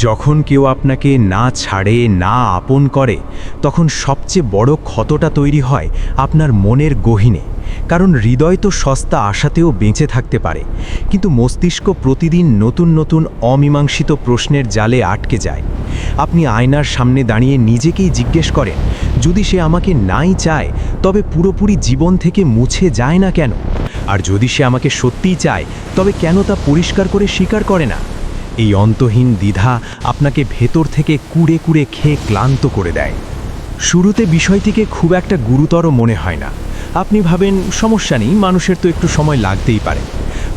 যখন কেউ আপনাকে না ছাড়ে, না আপন করে, তখন সবচেয়ে বড় ক্ষতটা তৈরি হয় আপনার মনের গহীনে। কারণ হৃদয় তো সস্তা আশাতেও বেঁচে থাকতে পারে, কিন্তু মস্তিষ্ক প্রতিদিন নতুন নতুন অমীমাংসিত প্রশ্নের জালে আটকে যায়। আপনি আয়নার সামনে দাঁড়িয়ে নিজেকেই জিজ্ঞেস করেন, যদি সে আমাকে নাই চায়, তবে পুরোপুরি জীবন থেকে মুছে যায় না কেন? আর যদি সে আমাকে সত্যিই চায়, তবে কেন তা পরিষ্কার করে স্বীকার করে না? এই অন্তহীন দ্বিধা আপনাকে ভেতর থেকে কুড়ে কুড়ে খেয়ে ক্লান্ত করে দেয়। শুরুতে বিষয়টিকে খুব একটা গুরুতর মনে হয় না। আপনি ভাবেন, সমস্যা নেই, মানুষের তো একটু সময় লাগতেই পারে।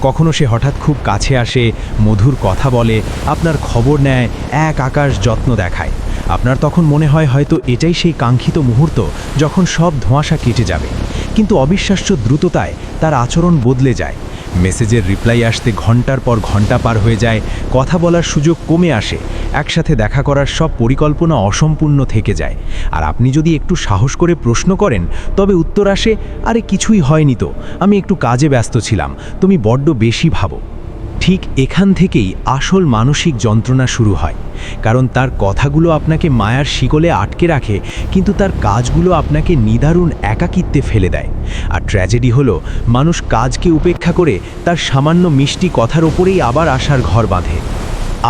কখনো সে হঠাৎ খুব কাছে আসে, মধুর কথা বলে, আপনার খবর নেয়, এক আকাশ যত্ন দেখায়। আপনার তখন মনে হয় হয়তো এটাই সেই কাঙ্ক্ষিত মুহূর্ত যখন সব ধোঁয়াশা কেটে যাবে। কিন্তু অবিশ্বাস্য দ্রুততায় তার আচরণ বদলে যায়। মেসেজের রিপ্লাই আসতে ঘন্টার পর ঘন্টা পার হয়ে যায়, কথা বলার সুযোগ কমে আসে, একসাথে দেখা করার সব পরিকল্পনা অসম্পূর্ণ থেকে যায়। আর আপনি যদি একটু সাহস করে প্রশ্ন করেন, তবে উত্তর আসে, আরে কিছুই হয়নি তো, আমি একটু কাজে ব্যস্ত ছিলাম, তুমি বড্ড বেশি ভাবো। ঠিক এখান থেকেই আসল মানসিক যন্ত্রণা শুরু হয়। কারণ তার কথাগুলো আপনাকে মায়ার শিকলে আটকে রাখে, কিন্তু তার কাজগুলো আপনাকে নিদারুণ একাকিত্বে ফেলে দেয়। আর ট্র্যাজেডি হলো, মানুষ কাজকে উপেক্ষা করে তার সামান্য মিষ্টি কথার ওপরেই আবার আসার ঘর বাঁধে।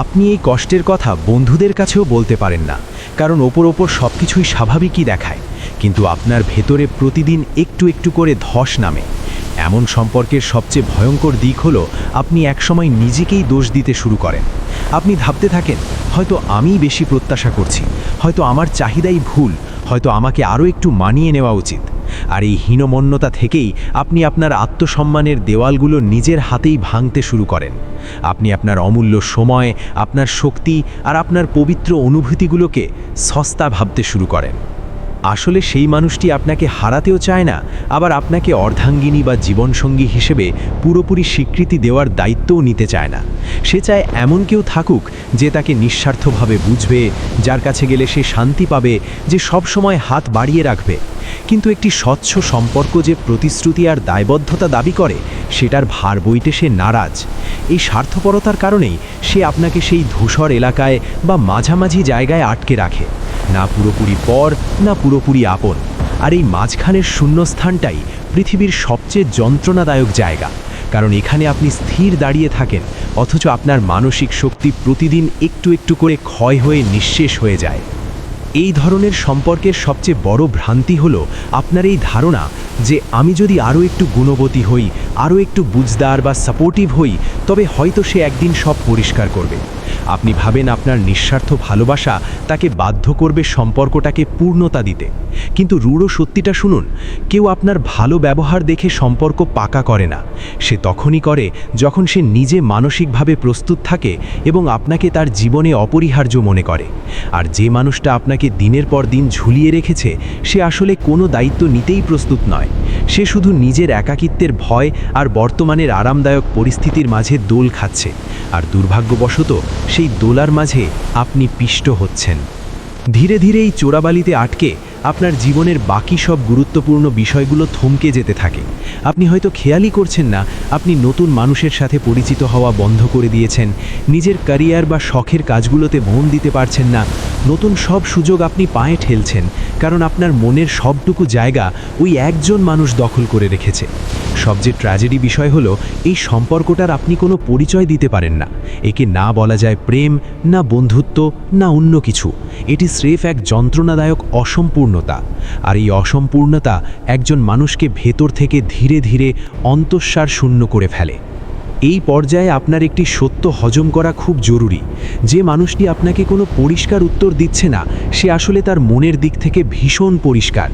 আপনি এই কষ্টের কথা বন্ধুদের কাছেও বলতে পারেন না, কারণ ওপর সব কিছুই স্বাভাবিকই দেখায়, কিন্তু আপনার ভেতরে প্রতিদিন একটু একটু করে ধস নামে। এমন সম্পর্কের সবচেয়ে ভয়ঙ্কর দিক হলো, আপনি একসময় নিজেকেই দোষ দিতে শুরু করেন। আপনি ভাবতে থাকেন, হয়তো আমিই বেশি প্রত্যাশা করছি, হয়তো আমার চাহিদাই ভুল, হয়তো আমাকে আরও একটু মানিয়ে নেওয়া উচিত। আর এই হীনমন্যতা থেকেই আপনি আপনার আত্মসম্মানের দেওয়ালগুলো নিজের হাতেই ভাঙতে শুরু করেন। আপনি আপনার অমূল্য সময়, আপনার শক্তি আর আপনার পবিত্র অনুভূতিগুলোকে সস্তা ভাবতে শুরু করেন। আসলে সেই মানুষটি আপনাকে হারাতেও চায় না, আবার আপনাকে অর্ধাঙ্গিনী বা জীবনসঙ্গী হিসেবে পুরোপুরি স্বীকৃতি দেওয়ার দায়িত্বও নিতে চায় না। সে চায় এমন কেউ থাকুক যে তাকে নিঃস্বার্থভাবে বুঝবে, যার কাছে গেলে সে শান্তি পাবে, যে সব সময় হাত বাড়িয়ে রাখবে। কিন্তু একটি স্বচ্ছ সম্পর্ক যে প্রতিশ্রুতি আর দায়বদ্ধতা দাবি করে, সেটার ভার বইতে সে নারাজ। এই স্বার্থপরতার কারণেই সে আপনাকে সেই ধূসর এলাকায় বা মাঝামাঝি জায়গায় আটকে রাখে, না পুরোপুরি পর, না পুরোপুরি আপন। আর এই মাঝখানের শূন্যস্থানটাই পৃথিবীর সবচেয়ে যন্ত্রণাদায়ক জায়গা, কারণ এখানে আপনি স্থির দাঁড়িয়ে থাকেন, অথচ আপনার মানসিক শক্তি প্রতিদিন একটু একটু করে ক্ষয় হয়ে নিঃশেষ হয়ে যায়। এই ধরনের সম্পর্কের সবচেয়ে বড় ভ্রান্তি হলো আপনার এই ধারণা যে আমি যদি আরও একটু গুণবতী হই, আরও একটু বুঝদার বা সাপোর্টিভ হই, তবে হয়তো সে একদিন সব পরিষ্কার করবে। আপনি ভাবেন আপনার নিঃস্বার্থ ভালোবাসা তাকে বাধ্য করবে সম্পর্কটাকে পূর্ণতা দিতে। কিন্তু রূঢ় সত্যিটা শুনুন, কেউ আপনার ভালো ব্যবহার দেখে সম্পর্ক পাকা করে না। সে তখনই করে যখন সে নিজে মানসিকভাবে প্রস্তুত থাকে এবং আপনাকে তার জীবনে অপরিহার্য মনে করে। আর যে মানুষটা আপনাকে দিনের পর দিন ঝুলিয়ে রেখেছে, সে আসলে কোনো দায়িত্ব নিতেই প্রস্তুত নয়। সে শুধু নিজের একাকিত্বের ভয় আর বর্তমানের আরামদায়ক পরিস্থিতির মাঝে দোল খাচ্ছে, আর দুর্ভাগ্যবশত সেই দোলার মাঝে আপনি পিষ্ট হচ্ছেন। ধীরে ধীরে এই চোরাবালিতে আটকে আপনার জীবনের বাকি সব গুরুত্বপূর্ণ বিষয়গুলো থমকে যেতে থাকে। আপনি হয়তো খেয়ালই করছেন না, আপনি নতুন মানুষের সাথে পরিচিত হওয়া বন্ধ করে দিয়েছেন, নিজের ক্যারিয়ার বা শখের কাজগুলোতে মন দিতে পারছেন না। নতুন সব সুযোগ আপনি পায়ে ঠেলছেন, কারণ আপনার মনের সবটুকু জায়গা ওই একজন মানুষ দখল করে রেখেছে। সবচেয়ে ট্র্যাজেডি বিষয় হলো, এই সম্পর্কটার আপনি কোনো পরিচয় দিতে পারেন না। একে না বলা যায় প্রেম, না বন্ধুত্ব, না অন্য কিছু। এটি স্রেফ এক যন্ত্রণাদায়ক অসম্পূর্ণতা। আর এই অসম্পূর্ণতা একজন মানুষকে ভেতর থেকে ধীরে ধীরে অন্তঃসার শূন্য করে ফেলে। এই পর্যায়ে আপনার একটি সত্য হজম করা খুব জরুরি। যে মানুষটি আপনাকে কোনো পরিষ্কার উত্তর দিচ্ছে না, সে আসলে তার মনের দিক থেকে ভীষণ পরিষ্কার।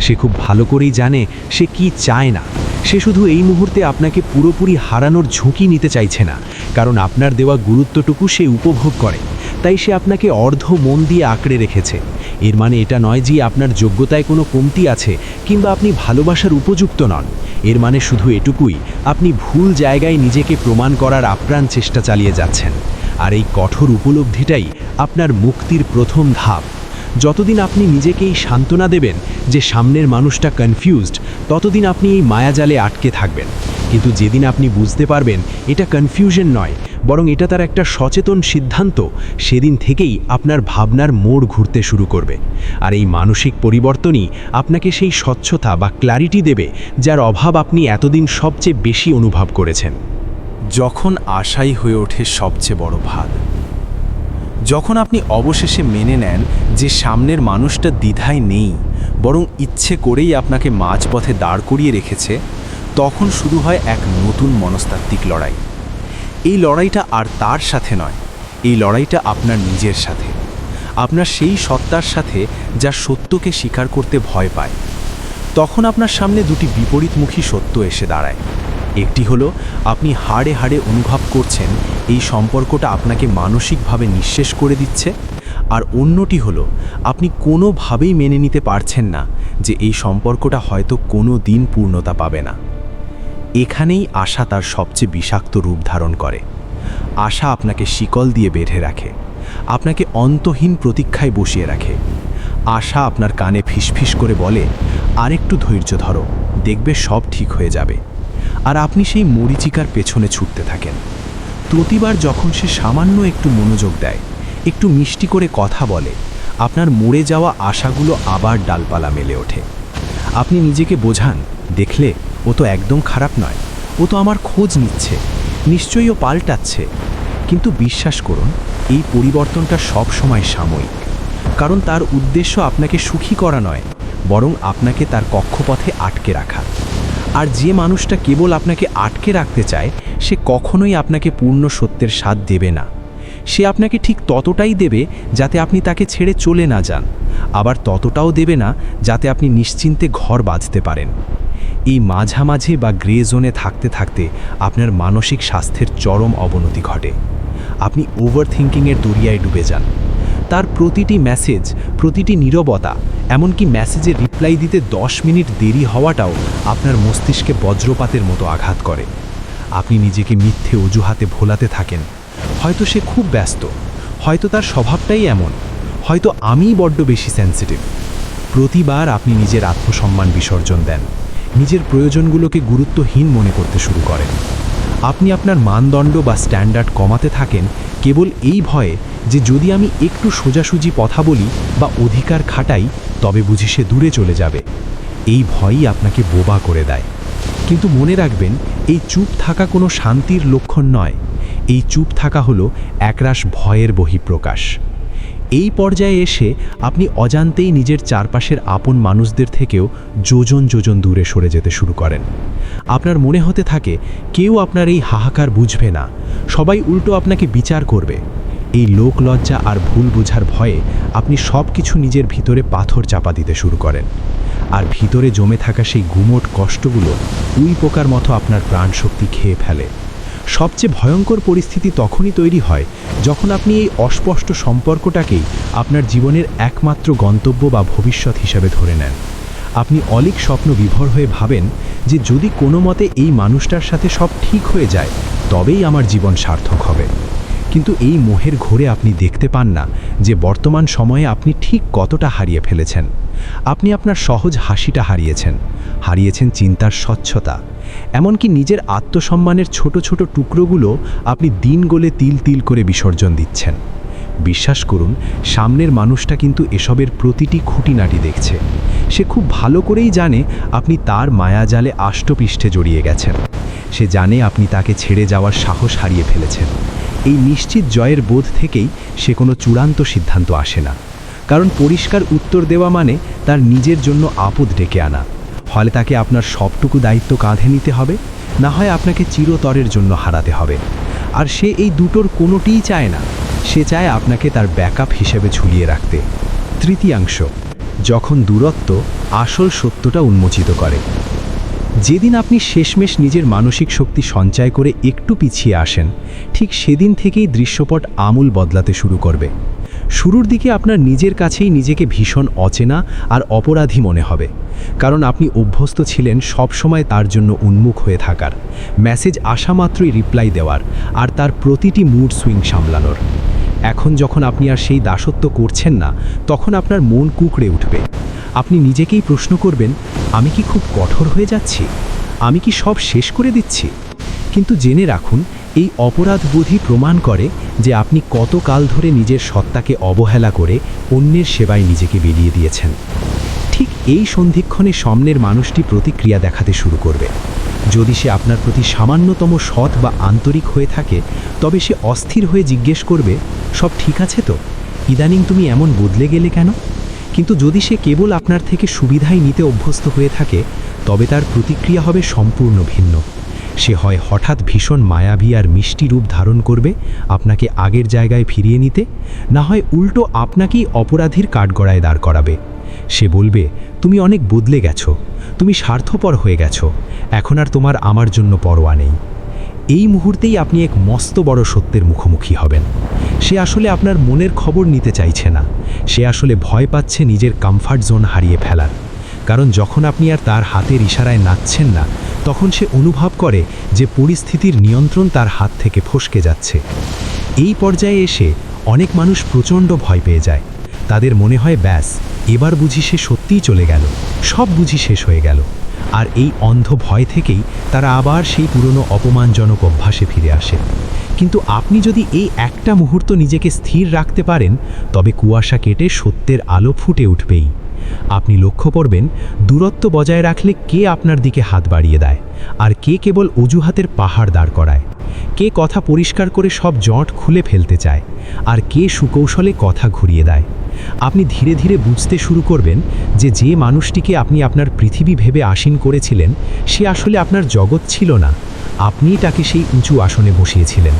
সে খুব ভালো করেই জানে সে কি চায় না। সে শুধু এই মুহূর্তে আপনাকে পুরোপুরি হারানোর ঝুঁকি নিতে চাইছে না, কারণ আপনার দেওয়া গুরুত্বটুকু সে উপভোগ করে। তাই সে আপনাকে অর্ধ মন দিয়ে আঁকড়ে রেখেছে। এর মানে এটা নয় যে আপনার যোগ্যতায় কোনো কমতি আছে কিংবা আপনি ভালোবাসার উপযুক্ত নন। এর মানে শুধু এটুকুই, আপনি ভুল জায়গায় নিজেকে প্রমাণ করার আপ্রাণ চেষ্টা চালিয়ে যাচ্ছেন। আর এই কঠোর উপলব্ধিটাই আপনার মুক্তির প্রথম ধাপ। যতদিন আপনি নিজেকে এই সান্ত্বনা দেবেন যে সামনের মানুষটা কনফিউজড, ততদিন আপনি এই মায়াজালে আটকে থাকবেন। কিন্তু যেদিন আপনি বুঝতে পারবেন এটা কনফিউশন নয়, বরং এটা তার একটা সচেতন সিদ্ধান্ত, সেদিন থেকেই আপনার ভাবনার মোড় ঘুরতে শুরু করবে। আর এই মানসিক পরিবর্তনই আপনাকে সেই স্বচ্ছতা বা ক্ল্যারিটি দেবে, যার অভাব আপনি এতদিন সবচেয়ে বেশি অনুভব করেছেন। যখন আশাই হয়ে ওঠে সবচেয়ে বড় ভাগ, যখন আপনি অবশেষে মেনে নেন যে সামনের মানুষটা দ্বিধায় নেই, বরং ইচ্ছে করেই আপনাকে মাঝপথে দাঁড় করিয়ে রেখেছে, তখন শুরু হয় এক নতুন মনস্তাত্ত্বিক লড়াই। এই লড়াইটা আর তার সাথে নয়, এই লড়াইটা আপনার নিজের সাথে, আপনার সেই সত্তার সাথে যা সত্যকে স্বীকার করতে ভয় পায়। তখন আপনার সামনে দুটি বিপরীতমুখী সত্য এসে দাঁড়ায়। একটি হলো আপনি হাড়ে হাড়ে অনুভব করছেন এই সম্পর্কটা আপনাকে মানসিকভাবে নিঃশেষ করে দিচ্ছে, আর অন্যটি হলো আপনি কোনোভাবেই মেনে নিতে পারছেন না যে এই সম্পর্কটা হয়তো কোনো দিন পূর্ণতা পাবে না। এখানেই আশা তার সবচেয়ে বিষাক্ত রূপ ধারণ করে। আশা আপনাকে শিকল দিয়ে বেঁধে রাখে, আপনাকে অন্তহীন প্রতীক্ষায় বসিয়ে রাখে। আশা আপনার কানে ফিসফিস করে বলে, আরেকটু ধৈর্য ধরো, দেখবে সব ঠিক হয়ে যাবে। আর আপনি সেই মরীচিকার পেছনে ছুটতে থাকেন। প্রতিবার যখন সে সামান্য একটু মনোযোগ দেয়, একটু মিষ্টি করে কথা বলে, আপনার মরে যাওয়া আশাগুলো আবার ডালপালা মেলে ওঠে। আপনি নিজেকে বোঝান, দেখলে ও তো একদম খারাপ নয়, ও তো আমার খোঁজ নিচ্ছে, নিশ্চয়ই ও পাল্টাচ্ছে। কিন্তু বিশ্বাস করুন, এই পরিবর্তনটা সব সময় সাময়িক, কারণ তার উদ্দেশ্য আপনাকে সুখী করা নয়, বরং আপনাকে তার কক্ষপথে আটকে রাখা। আর যে মানুষটা কেবল আপনাকে আটকে রাখতে চায়, সে কখনোই আপনাকে পূর্ণ সত্যের স্বাদ দেবে না। সে আপনাকে ঠিক ততটাই দেবে যাতে আপনি তাকে ছেড়ে চলে না যান, আবার ততটাও দেবে না যাতে আপনি নিশ্চিন্তে ঘর বাঁধতে পারেন। এই মাঝামাঝি বা গ্রে জোনে থাকতে থাকতে আপনার মানসিক স্বাস্থ্যের চরম অবনতি ঘটে। আপনি ওভারথিঙ্কিংয়ের দরিয়ায় ডুবে যান। তার প্রতিটি মেসেজ, প্রতিটি নীরবতা, এমনকি মেসেজে রিপ্লাই দিতে 10 মিনিট দেরি হওয়াটাও আপনার মস্তিষ্কে বজ্রপাতের মতো আঘাত করে। আপনি নিজেকে মিথ্যে অজুহাতে ভোলাতে থাকেন। হয়তো সে খুব ব্যস্ত, হয়তো তার স্বভাবটাই এমন, হয়তো আমিই বড্ড বেশি সেন্সিটিভ। প্রতিবার আপনি নিজের আত্মসম্মান বিসর্জন দেন, নিজের প্রয়োজনগুলোকে গুরুত্বহীন মনে করতে শুরু করেন। আপনি আপনার মানদণ্ড বা স্ট্যান্ডার্ড কমাতে থাকেন কেবল এই ভয়ে যে যদি আমি একটু সোজাসুজি কথা বলি বা অধিকার খাটাই, তবে বুঝি সে দূরে চলে যাবে। এই ভয়ই আপনাকে বোবা করে দেয়। কিন্তু মনে রাখবেন, এই চুপ থাকা কোনো শান্তির লক্ষণ নয়। এই চুপ থাকা হলো একরাশ ভয়ের বহিঃপ্রকাশ। এই পর্যায়ে এসে আপনি অজান্তেই নিজের চারপাশের আপন মানুষদের থেকেও যোজন যোজন দূরে সরে যেতে শুরু করেন। আপনার মনে হতে থাকে কেউ আপনার এই হাহাকার বুঝবে না, সবাই উল্টো আপনাকে বিচার করবে। এই লোকলজ্জা আর ভুল বোঝার ভয়ে আপনি সব কিছু নিজের ভিতরে পাথর চাপা দিতে শুরু করেন। আর ভিতরে জমে থাকা সেই গুমোট কষ্টগুলো উই পোকার মতো আপনার প্রাণশক্তি খেয়ে ফেলে। সবচেয়ে ভয়ঙ্কর পরিস্থিতি তখনই তৈরি হয় যখন আপনি এই অস্পষ্ট সম্পর্কটাকেই আপনার জীবনের একমাত্র গন্তব্য বা ভবিষ্যৎ হিসাবে ধরে নেন। আপনি অলীক স্বপ্ন বিভোর হয়ে ভাবেন যে যদি কোনো মতে এই মানুষটার সাথে সব ঠিক হয়ে যায়, তবেই আমার জীবন সার্থক হবে। কিন্তু এই মোহের ঘোরে আপনি দেখতে পান না যে বর্তমান সময়ে আপনি ঠিক কতটা হারিয়ে ফেলেছেন। আপনি আপনার সহজ হাসিটা হারিয়েছেন চিন্তার স্বচ্ছতা, এমনকি নিজের আত্মসম্মানের ছোট ছোট টুকরোগুলো আপনি দিন গলে তিল তিল করে বিসর্জন দিচ্ছেন। বিশ্বাস করুন, সামনের মানুষটা কিন্তু এসবের প্রতিটি খুঁটিনাটি দেখছে। সে খুব ভালো করেই জানে আপনি তার মায়াজালে আষ্টপৃষ্ঠে জড়িয়ে গেছেন। সে জানে আপনি তাকে ছেড়ে যাওয়ার সাহস হারিয়ে ফেলেছেন। এই নিশ্চিত জয়ের বোধ থেকেই সে কোনো চূড়ান্ত সিদ্ধান্ত আসে না, কারণ পরিষ্কার উত্তর দেওয়া মানে তার নিজের জন্য আপদ ডেকে আনা। ফলে তাকে আপনার সবটুকু দায়িত্ব কাঁধে নিতে হবে, না হয় আপনাকে চিরতরের জন্য হারাতে হবে। আর সে এই দুটোর কোনোটিই চায় না। সে চায় আপনাকে তার ব্যাকআপ হিসেবে ঝুলিয়ে রাখতে। তৃতীয়াংশ, যখন দূরত্ব আসল সত্যটা উন্মোচিত করে। যেদিন আপনি শেষমেশ নিজের মানসিক শক্তি সঞ্চয় করে একটু পিছিয়ে আসেন, ঠিক সেদিন থেকেই দৃশ্যপট আমূল বদলাতে শুরু করবে। শুরুর দিকে আপনার নিজের কাছেই নিজেকে ভীষণ অচেনা আর অপরাধী মনে হবে, কারণ আপনি অভ্যস্ত ছিলেন সব সময় তার জন্য উন্মুখ হয়ে থাকার, মেসেজ আসা মাত্রই রিপ্লাই দেওয়ার আর তার প্রতিটি মুড সুইং সামলানোর। এখন যখন আপনি আর সেই দাসত্ব করছেন না, তখন আপনার মন কুঁকড়ে উঠবে। আপনি নিজেকেই প্রশ্ন করবেন, আমি কি খুব কঠোর হয়ে যাচ্ছি? আমি কি সব শেষ করে দিচ্ছি? কিন্তু জেনে রাখুন, এই অপরাধবোধই প্রমাণ করে যে আপনি কতকাল ধরে নিজের সত্তাকে অবহেলা করে অন্যের সেবায় নিজেকে বিলিয়ে দিয়েছেন। ঠিক এই সন্ধিক্ষণে সামনের মানুষটি প্রতিক্রিয়া দেখাতে শুরু করবে। যদি সে আপনার প্রতি সামান্যতম সৎ বা আন্তরিক হয়ে থাকে, তবে সে অস্থির হয়ে জিজ্ঞেস করবে, সব ঠিক আছে তো? ইদানিং তুমি এমন বদলে গেলে কেন? কিন্তু যদি সে কেবল আপনার থেকে সুবিধাই নিতে অভ্যস্ত হয়ে থাকে, তবে তার প্রতিক্রিয়া হবে সম্পূর্ণ ভিন্ন। সে হয় হঠাৎ ভীষণ মায়াবী আর মিষ্টি রূপ ধারণ করবে আপনাকে আগের জায়গায় ফিরিয়ে নিতে, না হয় উল্টো আপনাকেই অপরাধীর কাঠগড়ায় দাঁড় করাবে। সে বলবে, তুমি অনেক বদলে গেছো, তুমি স্বার্থপর হয়ে গেছো, এখন আর তোমার আমার জন্য পরোয়া নেই। এই মুহূর্তেই আপনি এক মস্ত বড় সত্যের মুখোমুখি হবেন। সে আসলে আপনার মনের খবর নিতে চাইছে না, সে আসলে ভয় পাচ্ছে নিজের কমফর্ট জোন হারিয়ে ফেলার। কারণ যখন আপনি আর তার হাতের ইশারায় নাচছেন না, তখন সে অনুভব করে যে পরিস্থিতির নিয়ন্ত্রণ তার হাত থেকে ফসকে যাচ্ছে। এই পর্যায়ে এসে অনেক মানুষ প্রচণ্ড ভয় পেয়ে যায়। তাদের মনে হয়, ব্যাস, এবার বুঝি সে সত্যিই চলে গেল, সব বুঝি শেষ হয়ে গেল। আর এই অন্ধ ভয় থেকেই তারা আবার সেই পুরনো অপমানজনক অভ্যাসে ফিরে আসে। কিন্তু আপনি যদি এই একটা মুহূর্ত নিজেকে স্থির রাখতে পারেন, তবে কুয়াশা কেটে সত্যের আলো ফুটে উঠবেই। আপনি লক্ষ্য করবেন, দূরত্ব বজায় রাখলে কে আপনার দিকে হাত বাড়িয়ে দেয়, আর কে কেবল অজুহাতের পাহাড় দাঁড় করায়। কে কথা পরিষ্কার করে সব জট খুলে ফেলতে চায়, আর কে সুকৌশলে কথা ঘুরিয়ে দেয়। আপনি ধীরে ধীরে বুঝতে শুরু করবেন যে যে মানুষটিকে আপনি আপনার পৃথিবী ভেবে আসীন করেছিলেন, সে আসলে আপনার জগৎ ছিল না। আপনিই তাকে সেই উঁচু আসনে বসিয়েছিলেন।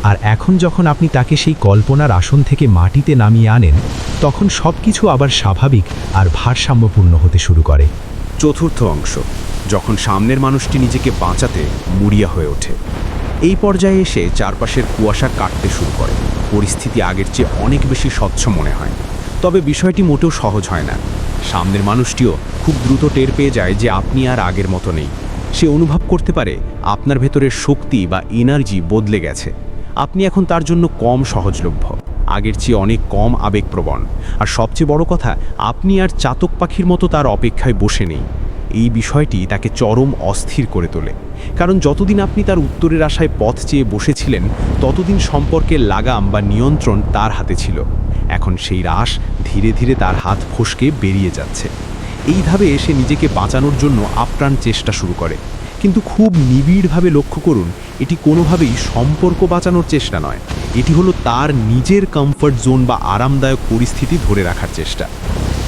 আর এখন যখন আপনি তাকে সেই কল্পনার আসন থেকে মাটিতে নামিয়ে আনেন, তখন সব কিছু আবার স্বাভাবিক আর ভারসাম্যপূর্ণ হতে শুরু করে। চতুর্থ অংশ, যখন সামনের মানুষটি নিজেকে বাঁচাতে মুড়িয়া হয়ে ওঠে। এই পর্যায়ে এসে চারপাশের কুয়াশা কাটতে শুরু করে। পরিস্থিতি আগের চেয়ে অনেক বেশি স্বচ্ছ মনে হয়। তবে বিষয়টি মোটেও সহজ হয় না। সামনের মানুষটিও খুব দ্রুত টের পেয়ে যায় যে আপনি আর আগের মতো নেই। সে অনুভব করতে পারে আপনার ভেতরের শক্তি বা এনার্জি বদলে গেছে। আপনি এখন তার জন্য কম সহজলভ্য, আগের চেয়ে অনেক কম আবেগপ্রবণ, আর সবচেয়ে বড় কথা, আপনি আর চাতক পাখির মতো তার অপেক্ষায় বসে নেই। এই বিষয়টি তাকে চরম অস্থির করে তোলে। কারণ যতদিন আপনি তার উত্তরের আশায় পথ চেয়ে বসেছিলেন, ততদিন সম্পর্কের লাগাম বা নিয়ন্ত্রণ তার হাতে ছিল। এখন সেই রাশ ধীরে ধীরে তার হাত ফসকে বেরিয়ে যাচ্ছে। এইভাবে সে নিজেকে বাঁচানোর জন্য আপ্রাণ চেষ্টা শুরু করে। কিন্তু খুব নিবিড়ভাবে লক্ষ্য করুন, এটি কোনোভাবেই সম্পর্ক বাঁচানোর চেষ্টা নয়। এটি হলো তার নিজের কমফর্ট জোন বা আরামদায়ক পরিস্থিতি ধরে রাখার চেষ্টা।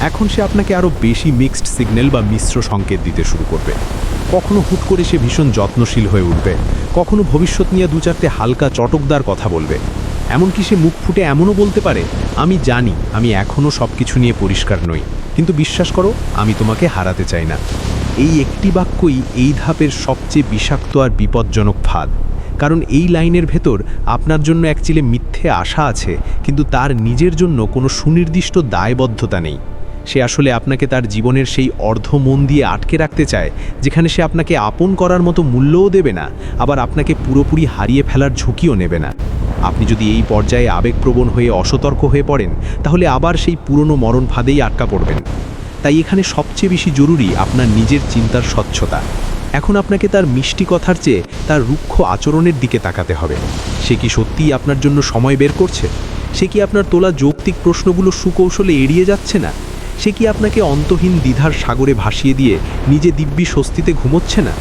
এখন সে আপনাকে আরও বেশি মিক্সড সিগন্যাল বা মিশ্র সংকেত দিতে শুরু করবে। কখনো হুট করে সে ভীষণ যত্নশীল হয়ে উঠবে, কখনো ভবিষ্যৎ নিয়ে দু চারটে হালকা চটকদার কথা বলবে। এমনকি সে মুখ ফুটে এমনও বলতে পারে, আমি জানি আমি এখনও সব কিছু নিয়ে পরিষ্কার নই, কিন্তু বিশ্বাস করো, আমি তোমাকে হারাতে চাই না। এই একটি বাক্যই এই ধাপের সবচেয়ে বিষাক্ত আর বিপজ্জনক ফাঁদ। কারণ এই লাইনের ভেতর আপনার জন্য অ্যাকচুয়ালি মিথ্যে আশা আছে, কিন্তু তার নিজের জন্য কোনো সুনির্দিষ্ট দায়বদ্ধতা নেই। সে আসলে আপনাকে তার জীবনের সেই অর্ধ মন দিয়ে আটকে রাখতে চায়, যেখানে সে আপনাকে আপন করার মতো মূল্যও দেবে না, আবার আপনাকে পুরোপুরি হারিয়ে ফেলার ঝুঁকিও নেবে না। আপনি যদি এই পর্যায়ে আবেগপ্রবণ হয়ে অসতর্ক হয়ে পড়েন, তাহলে আবার সেই পুরনো মরণ ফাঁদেই আটকা পড়বেন। তাই এখানে সবচেয়ে বেশি জরুরি আপনার নিজের চিন্তার স্বচ্ছতা। এখন আপনাকে তার মিষ্টি কথার চেয়ে তার রুক্ষ আচরণের দিকে তাকাতে হবে। সে কি সত্যিই আপনার জন্য সময় বের করছে? সে কি আপনার তোলা যৌক্তিক প্রশ্নগুলো সুকৌশলে এড়িয়ে যাচ্ছে না? সে কি আপনাকে অন্তহীন দ্বিধার সাগরে ভাসিয়ে দিয়ে নিজে দিব্যি স্বস্তিতে ঘুমোচ্ছে না?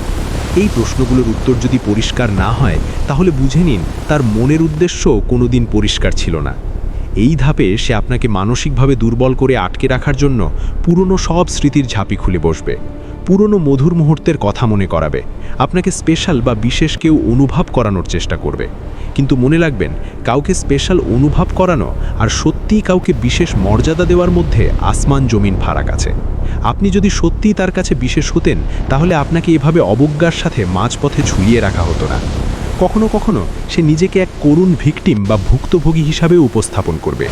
এই প্রশ্নগুলোর উত্তর যদি পরিষ্কার না হয়, তাহলে বুঝে নিন তার মনের উদ্দেশ্য কোনোদিন পরিষ্কার ছিল না। এই ধাপে সে আপনাকে মানসিকভাবে দুর্বল করে আটকে রাখার জন্য পুরনো সব স্মৃতির ঝাঁপি খুলে বসবে। পুরনো মধুর মুহূর্তের কথা মনে করাবে, আপনাকে স্পেশাল বা বিশেষ কেউ অনুভব করানোর চেষ্টা করবে। কিন্তু মনে রাখবেন, কাউকে স্পেশাল অনুভব করানো আর সত্যিই কাউকে বিশেষ মর্যাদা দেওয়ার মধ্যে আসমান জমিন ফারাক আছে। আপনি যদি সত্যিই তার কাছে বিশেষ হতেন, তাহলে আপনাকে এভাবে অবজ্ঞার সাথে মাঝপথে ঝুলিয়ে রাখা হতো না। কখনো কখনো সে নিজেকে এক করুণ ভিকটিম বা ভুক্তভোগী হিসাবে উপস্থাপন করবে।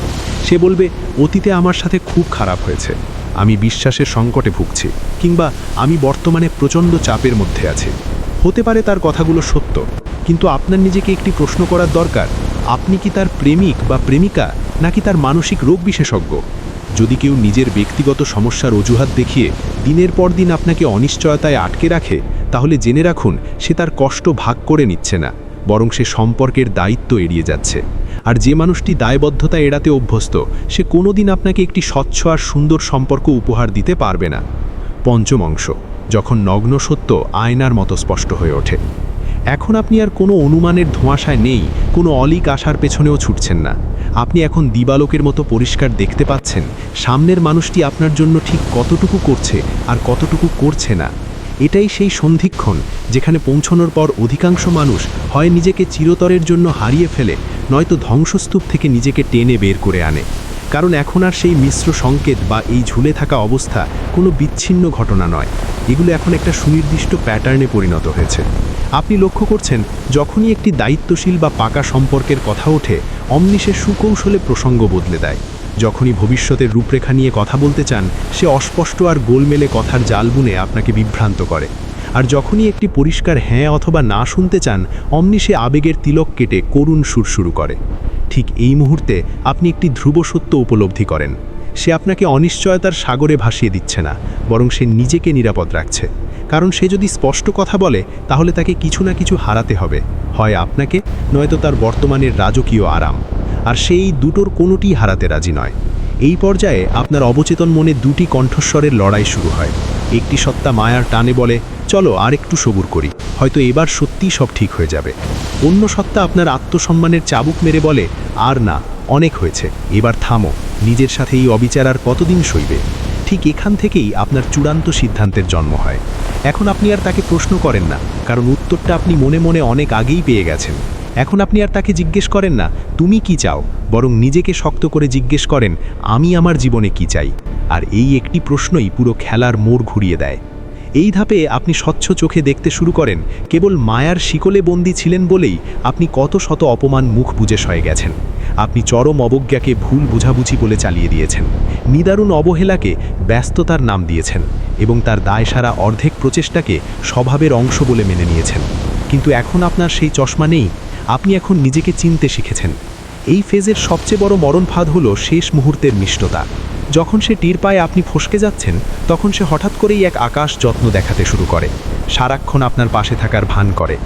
সে বলবে, অতীতে আমার সাথে খুব খারাপ হয়েছে, আমি বিশ্বাসের সংকটে ভুগছি, কিংবা আমি বর্তমানে প্রচণ্ড চাপের মধ্যে আছি। হতে পারে তার কথাগুলো সত্য, কিন্তু আপনার নিজেকে একটি প্রশ্ন করার দরকার, আপনি কি তার প্রেমিক বা প্রেমিকা, নাকি তার মানসিক রোগ বিশেষজ্ঞ? যদি কেউ নিজের ব্যক্তিগত সমস্যার অজুহাত দেখিয়ে দিনের পর দিন আপনাকে অনিশ্চয়তায় আটকে রাখে, তাহলে জেনে রাখুন সে তার কষ্ট ভাগ করে নিচ্ছে না, বরং সে সম্পর্কের দায়িত্ব এড়িয়ে যাচ্ছে। আর যে মানুষটি দায়বদ্ধতা এড়াতে অভ্যস্ত, সে কোনোদিন আপনাকে একটি স্বচ্ছ আর সুন্দর সম্পর্ক উপহার দিতে পারবে না। পঞ্চম অংশ, যখন নগ্ন সত্য আয়নার মতো স্পষ্ট হয়ে ওঠে। এখন আপনি আর কোনো অনুমানের ধোঁয়াশায় নেই, কোনো অলিক আশার পেছনেও ছুটছেন না। আপনি এখন দিবালোকের মতো পরিষ্কার দেখতে পাচ্ছেন সামনের মানুষটি আপনার জন্য ঠিক কতটুকু করছে আর কতটুকু করছে না। এটাই সেই সন্ধিক্ষণ যেখানে পৌঁছানোর পর অধিকাংশ মানুষ হয় নিজেকে চিরতরের জন্য হারিয়ে ফেলে, নয়তো ধ্বংসস্তূপ থেকে নিজেকে টেনে বের করে আনে। কারণ এখন আর সেই মিশ্র সংকেত বা এই ঝুলে থাকা অবস্থা কোনো বিচ্ছিন্ন ঘটনা নয়, এগুলো এখন একটা সুনির্দিষ্ট প্যাটার্নে পরিণত হয়েছে। আপনি লক্ষ্য করছেন যখনই একটি দায়িত্বশীল বা পাকা সম্পর্কের কথা ওঠে, অমনি সে সুকৌশলে প্রসঙ্গ বদলে দেয়। যখনই ভবিষ্যতের রূপরেখা নিয়ে কথা বলতে চান, সে অস্পষ্ট আর গোলমেলে কথার জাল বুনে আপনাকে বিভ্রান্ত করে। আর যখনই একটি পরিষ্কার হ্যাঁ অথবা না শুনতে চান, অমনি সে আবেগের তিলক কেটে করুণ সুর শুরু করে। ঠিক এই মুহূর্তে আপনি একটি ধ্রুব সত্য উপলব্ধি করেন। সে আপনাকে অনিশ্চয়তার সাগরে ভাসিয়ে দিচ্ছে না, বরং সে নিজেকে নিরাপদ রাখছে। কারণ সে যদি স্পষ্ট কথা বলে, তাহলে তাকে কিছু না কিছু হারাতে হবে, হয় আপনাকে, নয়তো তার বর্তমানের রাজকীয় আরাম। আর সেই দুটোর কোনোটিই হারাতে রাজি নয়। এই পর্যায়ে আপনার অবচেতন মনে দুটি কণ্ঠস্বরের লড়াই শুরু হয়। একটি সত্তা মায়ার টানে বলে, চলো আর একটু সবুর করি, হয়তো এবার সত্যিই সব ঠিক হয়ে যাবে। অন্য সত্তা আপনার আত্মসম্মানের চাবুক মেরে বলে, আর না, অনেক হয়েছে, এবার থামো, নিজের সাথে এই অবিচার আর কতদিন সইবে। ঠিক এখান থেকেই আপনার চূড়ান্ত সিদ্ধান্তের জন্ম হয়। এখন আপনি আর তাকে প্রশ্ন করেন না, কারণ উত্তরটা আপনি মনে মনে অনেক আগেই পেয়ে গেছেন। এখন আপনি আর তাকে জিজ্ঞেস করেন না তুমি কি চাও, বরং নিজেকে শক্ত করে জিজ্ঞেস করেন আমি আমার জীবনে কি চাই। আর এই একটি প্রশ্নই পুরো খেলার মোড় ঘুরিয়ে দেয়। এই ধাপে আপনি স্বচ্ছ চোখে দেখতে শুরু করেন কেবল মায়ার শিকলে বন্দী ছিলেন বলেই আপনি কত শত অপমান মুখ বুজে সয়ে গেছেন। আপনি চরম অবজ্ঞাকে ভুল বুঝাবুঝি বলে চালিয়ে দিয়েছেন, নিদারুণ অবহেলাকে ব্যস্ততার নাম দিয়েছেন এবং তার দায়সারা অর্ধেক প্রচেষ্টাকে স্বভাবের অংশ বলে মেনে নিয়েছেন। কিন্তু এখন আপনার সেই চশমা নেই, আপনি এখন নিজেকে চিনতে শিখেছেন। এই ফেজের সবচেয়ে বড় মরণফাঁদ হলো শেষ মুহূর্তের মিষ্টতা। যখন সে টের পায় আপনি ফসকে যাচ্ছেন, তখন সে হঠাৎ করেই এক আকাশ যত্ন দেখাতে শুরু করে, সারাক্ষণ আপনার পাশে থাকার ভান করে।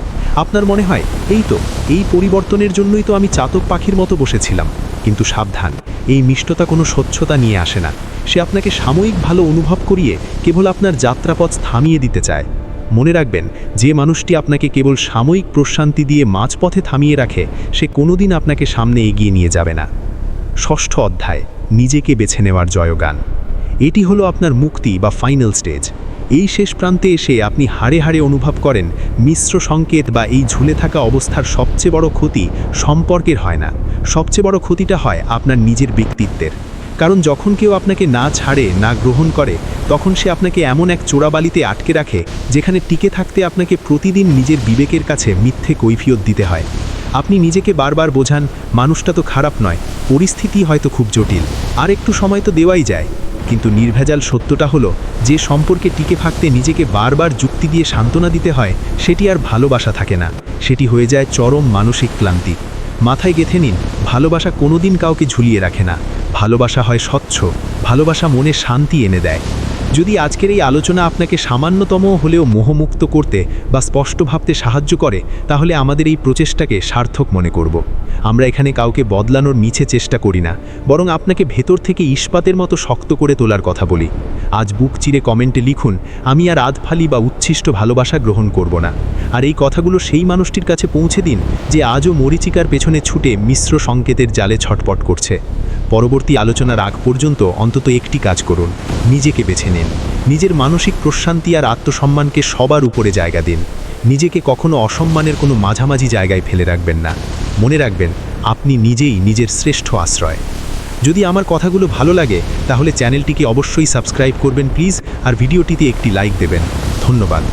আপনার মনে হয় এই পরিবর্তনের জন্যই তো আমি চাতক পাখির মতো বসেছিলাম। কিন্তু সাবধান, এই মিষ্টতা কোনো স্বচ্ছতা নিয়ে আসে না। সে আপনাকে সাময়িক ভালো অনুভব করিয়ে কেবল আপনার যাত্রাপথ থামিয়ে দিতে চায়। মনে রাখবেন, যে মানুষটি আপনাকে কেবল সাময়িক প্রশান্তি দিয়ে মাঝপথে থামিয়ে রাখে, সে কোনোদিন আপনাকে সামনে এগিয়ে নিয়ে যাবে না। ষষ্ঠ অধ্যায়, নিজেকে বেছে নেওয়ার জয়গান। এটি হলো আপনার মুক্তি বা ফাইনাল স্টেজ। এই শেষ প্রান্তে এসে আপনি হাড়ে হাড়ে অনুভব করেন মিশ্র সংকেত বা এই ঝুলে থাকা অবস্থার সবচেয়ে বড় ক্ষতি সম্পর্কের হয় না, সবচেয়ে বড় ক্ষতিটা হয় আপনার নিজের ব্যক্তিত্বের। কারণ যখন কেউ আপনাকে না ছাড়ে, না গ্রহণ করে, তখন সে আপনাকে এমন এক চোরাবালিতে আটকে রাখে যেখানে টিকে থাকতে আপনাকে প্রতিদিন নিজের বিবেকের কাছে মিথ্যে কৈফিয়ত দিতে হয়। আপনি নিজেকে বারবার বোঝান মানুষটা তো খারাপ নয়, পরিস্থিতি হয়তো খুব জটিল, আর একটু সময় তো দেওয়াই যায়। কিন্তু নির্ভেজাল সত্যটা হলো, যে সম্পর্কে টিকে থাকতে নিজেকে বারবার যুক্তি দিয়ে সান্ত্বনা দিতে হয়, সেটি আর ভালোবাসা থাকে না, সেটি হয়ে যায় চরম মানসিক ক্লান্তি। মাথায় গেঁথে নিন, ভালোবাসা কোনোদিন কাউকে ঝুলিয়ে রাখে না, ভালোবাসা হয় স্বচ্ছ, ভালোবাসা মনে শান্তি এনে দেয়। যদি আজকের এই আলোচনা আপনাকে সামান্যতম হলেও মোহমুক্ত করতে বা স্পষ্ট ভাবতে সাহায্য করে, তাহলে আমাদের এই প্রচেষ্টাকে সার্থক মনে করব। আমরা এখানে কাউকে বদলানোর মিছে চেষ্টা করি না, বরং আপনাকে ভেতর থেকে ইস্পাতের মতো শক্ত করে তোলার কথা বলি। আজ বুক চিরে কমেন্টে লিখুন, আমি আর আধফালি বা উচ্ছিষ্ট ভালোবাসা গ্রহণ করব না। আর এই কথাগুলো সেই মানুষটির কাছে পৌঁছে দিন যে আজও মরীচিকার পেছনে ছুটে মিশ্র সংকেতের জালে ছটপট করছে। পরবর্তী আলোচনার আগ পর্যন্ত অন্তত একটি কাজ করুন, নিজেকে বেছে নিন। নিজের মানসিক প্রশান্তি আর আত্মসম্মানকে সবার উপরে জায়গা দিন। নিজেকে কখনো অসম্মানের কোনো মাঝামাঝি জায়গায় ফেলে রাখবেন না। মনে রাখবেন, আপনি নিজেই নিজের শ্রেষ্ঠ আশ্রয়। যদি আমার কথাগুলো ভালো লাগে, তাহলে চ্যানেলটিকে অবশ্যই সাবস্ক্রাইব করবেন প্লিজ, আর ভিডিওটিতে একটি লাইক দেবেন। ধন্যবাদ।